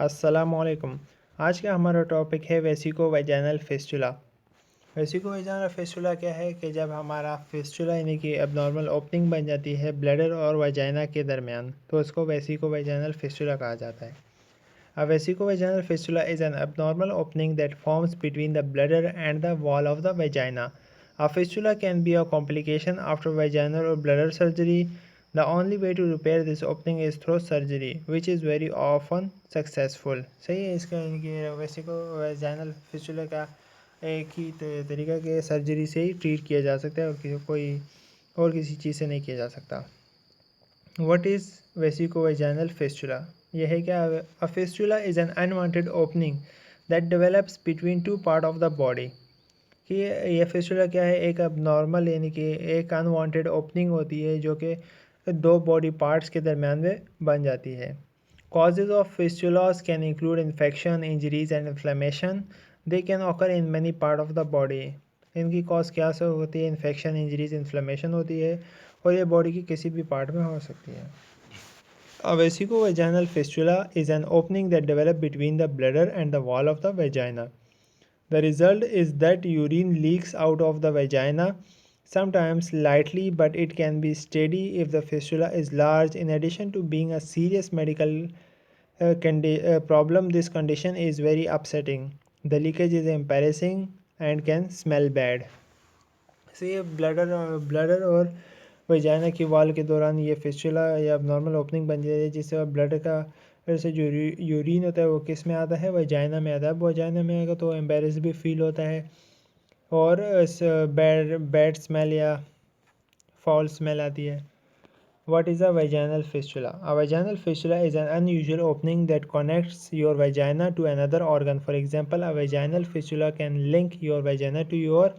अस्सलामुअलैकुम। आज का हमारा टॉपिक है vesico vaginal fistula. Vesico vaginal fistula क्या है कि जब हमारा फिस्टुला यानी कि एबनॉर्मल ओपनिंग बन जाती है ब्लैडर और वैजाइना के दरमियान, तो उसको वेसिको वैजाइनल फिस्टुला कहा जाता है। A vesico-vaginal fistula is an abnormal opening that forms between the bladder and the wall of the vagina. A fistula can be a complication after vaginal or bladder surgery. The only way to repair this opening is through surgery, which is very often successful. सही है। इसका vesico vaginal fistula का एक ही तरीका के surgery से ही treat किया जा सकता है और कोई और किसी चीज़ से नहीं किया जा सकता। What is vesicovaginal fistula? यह है क्या? A fistula is an unwanted opening that develops between two parts of the body. कि यह फिस्टुला क्या है? एक abnormal यानी कि एक अनवांटेड ओपनिंग होती है जो कि दो बॉडी पार्ट्स के दरमियान में बन जाती है। Causes of fistulas can include infection, injuries and inflammation. They can occur in many parts of the body. इनकी कॉज क्या से होती है? इन्फेक्शन, इंजरीज, इन्फ्लेमेशन होती है और ये बॉडी की किसी भी पार्ट में हो सकती है। A vesicovaginal fistula is an opening that develops between the bladder and the wall of the vagina. The result is that urine leaks out of the vagina, sometimes lightly, but it can be steady if the fistula is large. In addition to being a serious medical problem, this condition is very upsetting. The leakage is embarrassing and can smell bad. से ये bladder और vagina की wall के दौरान ये fistula या normal opening बन जाती है, जिससे ब्लड का से जो यूरिन होता है वो किस में आता है? वजाइना में आता है। अब वजाइना में आएगा तो एम्बेरस भी फील होता है और बैड स्मेल या फॉल स्मेल आती है। What is a vaginal fistula? A vaginal fistula is an unusual opening that connects your vagina to another organ. For example, a vaginal fistula can link your vagina to your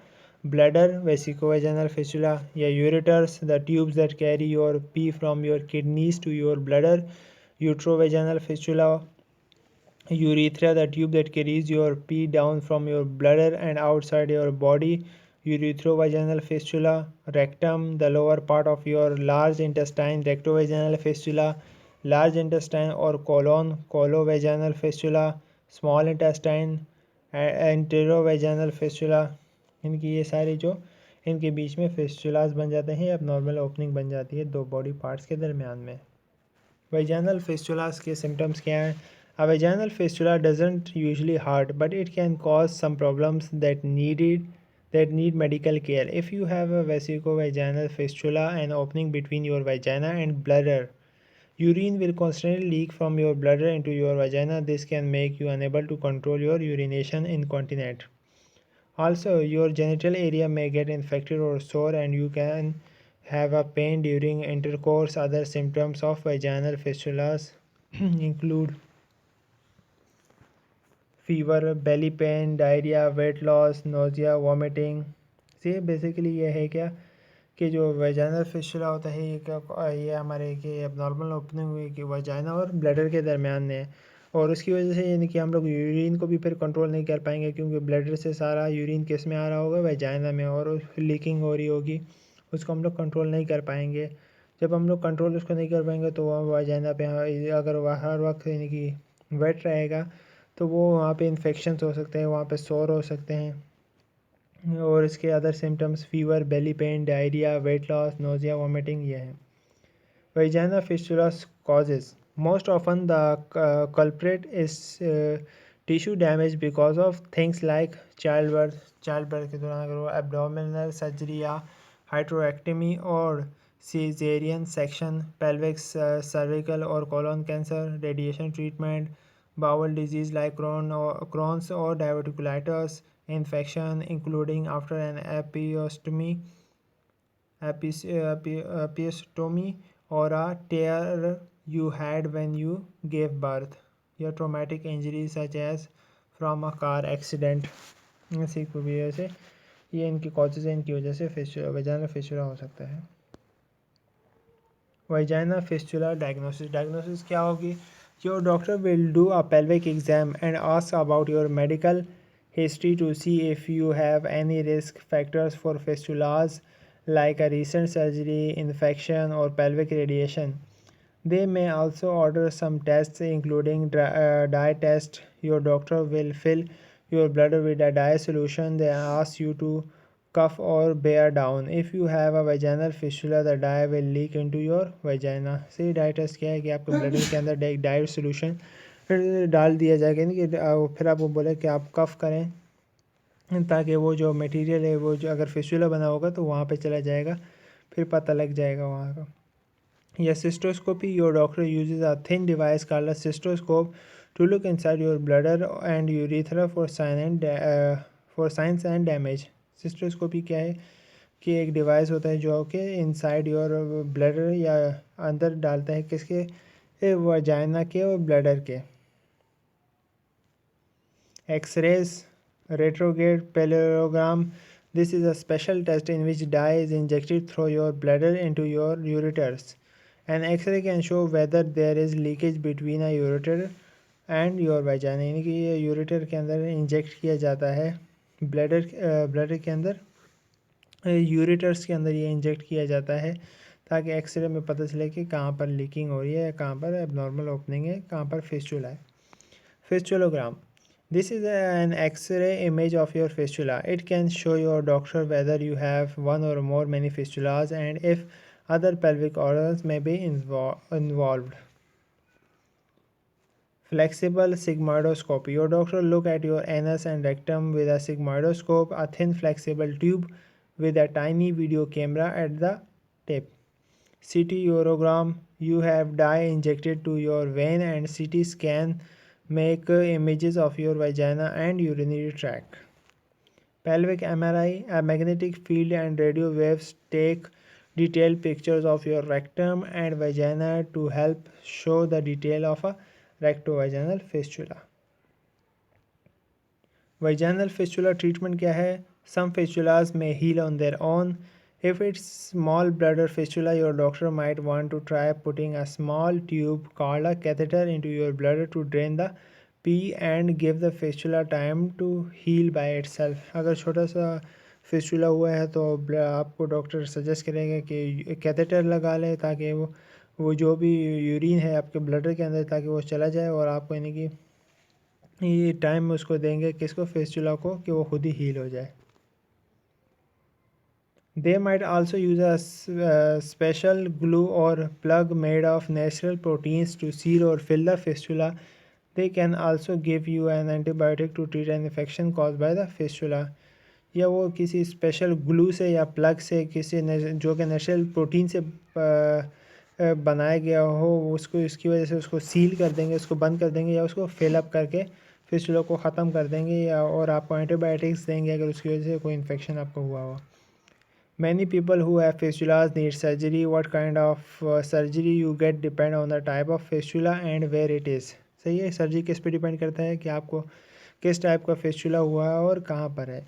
bladder, vesicovaginal fistula, या ureters, the tubes that carry your pee from your kidneys to your bladder, uterovaginal fistula, urethra, the tube that carries your pee down from your bladder and outside your body, urethrovaginal fistula, rectum, the lower part of your large intestine, rectovaginal fistula, large intestine or colon, colovaginal fistula, small intestine, enterovaginal fistula। इनकी ये सारी जो इनके बीच में फिस्टुलास बन जाते हैं, अब नॉर्मल ओपनिंग बन जाती है दो बॉडी पार्ट्स के दरमियान में। Vaginal fistulas के symptoms क्या हैं? A vaginal fistula doesn't usually hurt, but it can cause some problems that need medical care. If you have a vesicovaginal fistula, an opening between your vagina and bladder, urine will constantly leak from your bladder into your vagina. This can make you unable to control your urination, incontinent. Also, your genital area may get infected or sore, and you can have a pain during intercourse. Other symptoms of vaginal fistulas include fever, belly pain, diarrhea, weight loss, nausea, vomiting. से basically ये है क्या कि जो vaginal fistula होता है ये हमारे कि एबनॉर्मल ओपनिंग हुई कि वजाइना और ब्लैडर के दरमियान में, और उसकी वजह से यानी कि हम लोग यूरिन को भी फिर कंट्रोल नहीं कर पाएंगे क्योंकि ब्लैडर से सारा यूरिन किस में आ रहा होगा? वजाइना में, और लीकिंग हो रही होगी, उसको हम लोग कंट्रोल नहीं कर पाएंगे। जब हम लोग कंट्रोल उसको नहीं कर पाएंगे तो वह वजाइना पे अगर वह हर वक्त यानी कि वेट रहेगा तो वो वहाँ पे इन्फेक्शंस हो सकते हैं, वहाँ पे सोर हो सकते हैं। और इसके other symptoms fever, belly pain, diarrhoea, weight loss, nausea, vomiting ये हैं। Vagina fistula's causes. Most often the culprit is tissue damage because of things like childbirth के दौरान अगर वो abdominal surgery या hysterectomy और cesarean section, pelvic, cervical और colon cancer, radiation treatment, bowel disease like Crohn's or diverticulitis, infection including after an episiotomy or a tear you had when you gave birth, या traumatic injuries such as from a car accident। इसी की वजह से ये इनकी causes हैं, इनकी वजह से वजाइनल फिस्टुला हो सकता है। वजाइनल फिस्टुला डायग्नोसिस क्या होगी? Your doctor will do a pelvic exam and ask about your medical history to see if you have any risk factors for fistulas like a recent surgery, infection or pelvic radiation. They may also order some tests, including dye test. Your doctor will fill your bladder with a dye solution. They ask you to cough or bear down. If you have a vaginal fistula, the dye will leak into your vagina. See dye test क्या है कि आपके bladder के अंदर एक dye solution डाल दिया जाएगा, यानी कि फिर आपको बोले कि आप कफ करें ताकि वो जो मटेरियल है वो जो अगर फिस्टुला बना होगा तो वहाँ पे चला जाएगा, फिर पता लग जाएगा वहाँ का. Yeah, cystoscopy. Your doctor uses a thin device called a cystoscope to look inside your bladder and urethra for signs and damage. Cystoscopy क्या है कि एक डिवाइस होता है जो कि इनसाइड योर ब्लडर या अंदर डालता है किसके वजाइना के और ब्लडर के. X-rays, retrograde parallelogram. This is a special test in which dye is injected through your bladder into your ureters. An X-ray can show whether there is leakage between a ureter and your vagina. यानी कि ये ureter के अंदर inject किया जाता है, bladder के अंदर, यूरेटर्स के अंदर ये इंजेक्ट किया जाता है ताकि एक्सरे में पता चले कि कहाँ पर लीकिंग हो रही है, कहाँ पर एबनॉर्मल ओपनिंग है, कहाँ पर फिस्टुला है. फिस्टुलोग्राम. This is an X-ray image of your fistula. It can show your doctor whether you have one or more many fistulas and if other pelvic organs may be involved. Flexible sigmoidoscopy. Your doctor look at your anus and rectum with a sigmoidoscope, a thin flexible tube with a tiny video camera at the tip. CT urogram. You have dye injected to your vein and CT scan make images of your vagina and urinary tract. Pelvic MRI. A magnetic field and radio waves take detailed pictures of your rectum and vagina to help show the detail of a rectovaginal fistula. Vaginal fistula treatment क्या है? Some fistulas may heal on their own. If it's small bladder fistula, your doctor might want to try putting a small tube called a catheter into your bladder to drain the pee and give the fistula time to heal by itself. अगर छोटा सा fistula हुआ है तो आपको doctor suggest करेंगे कि catheter लगा लें ताकि वो जो भी यूरिन है आपके ब्लडर के अंदर ताकि वो चला जाए, और आपको यानी कि ये टाइम उसको देंगे किसको, फिस्टुला को, कि वो खुद ही हील हो जाए. They might also use a special glue or plug made of natural proteins to seal or fill the fistula. They can also give you an antibiotic to treat an infection caused by the fistula. या वो किसी special glue से या plug से किसी जो कि natural protein से बनाया गया हो उसको, इसकी वजह से उसको सील कर देंगे, उसको बंद कर देंगे या उसको फिल अप करके फिस्टुला को ख़त्म कर देंगे, या और आपको एंटीबायोटिक्स देंगे अगर उसकी वजह से कोई इन्फेक्शन आपको हुआ हो. Many people who have fistulas need surgery. What kind of surgery you get depend on the type of fistula and where it is. सही है, सर्जरी किस पे डिपेंड करता है कि आपको किस टाइप का फिस्टुला हुआ है और कहाँ पर है.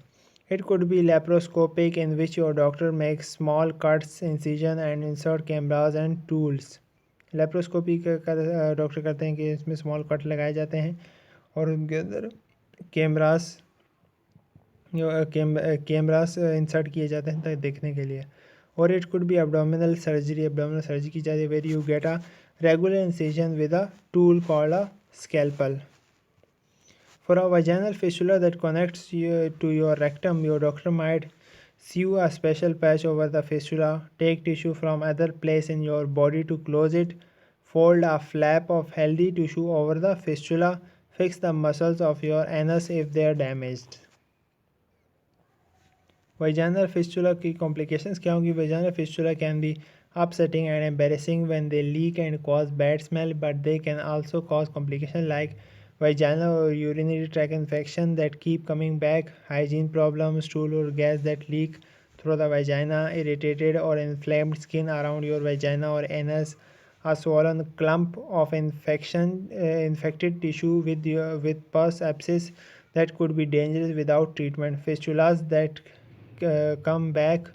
It could be laparoscopic, in which your doctor makes small cuts, incision and insert cameras and tools. Laparoscopy doctor करते हैं कि इसमें स्मॉल कट लगाए जाते हैं और उनके अंदर कैमरास इंसर्ट किए जाते हैं तक देखने के लिए. और it could be abdominal surgery की जाती है where you get a regular incision with a tool called a scalpel. For a vaginal fistula that connects you to your rectum, your doctor might sew a special patch over the fistula, take tissue from other place in your body to close it, fold a flap of healthy tissue over the fistula, fix the muscles of your anus if they are damaged. Vaginal fistula की complications क्या होंगी? Vaginal fistula can be upsetting and embarrassing when they leak and cause bad smell, but they can also cause complications like vaginal or urinary tract infection that keep coming back, hygiene problems, stool or gas that leak through the vagina, irritated or inflamed skin around your vagina or anus, a swollen clump of infected tissue with pus abscess that could be dangerous without treatment, fistulas that come back.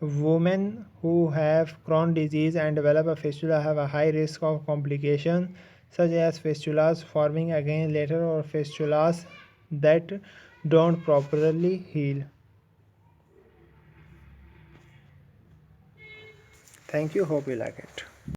Women who have Crohn's disease and develop a fistula have a high risk of complications such as fistulas forming again later or fistulas that don't properly heal. Thank you. Hope you like it.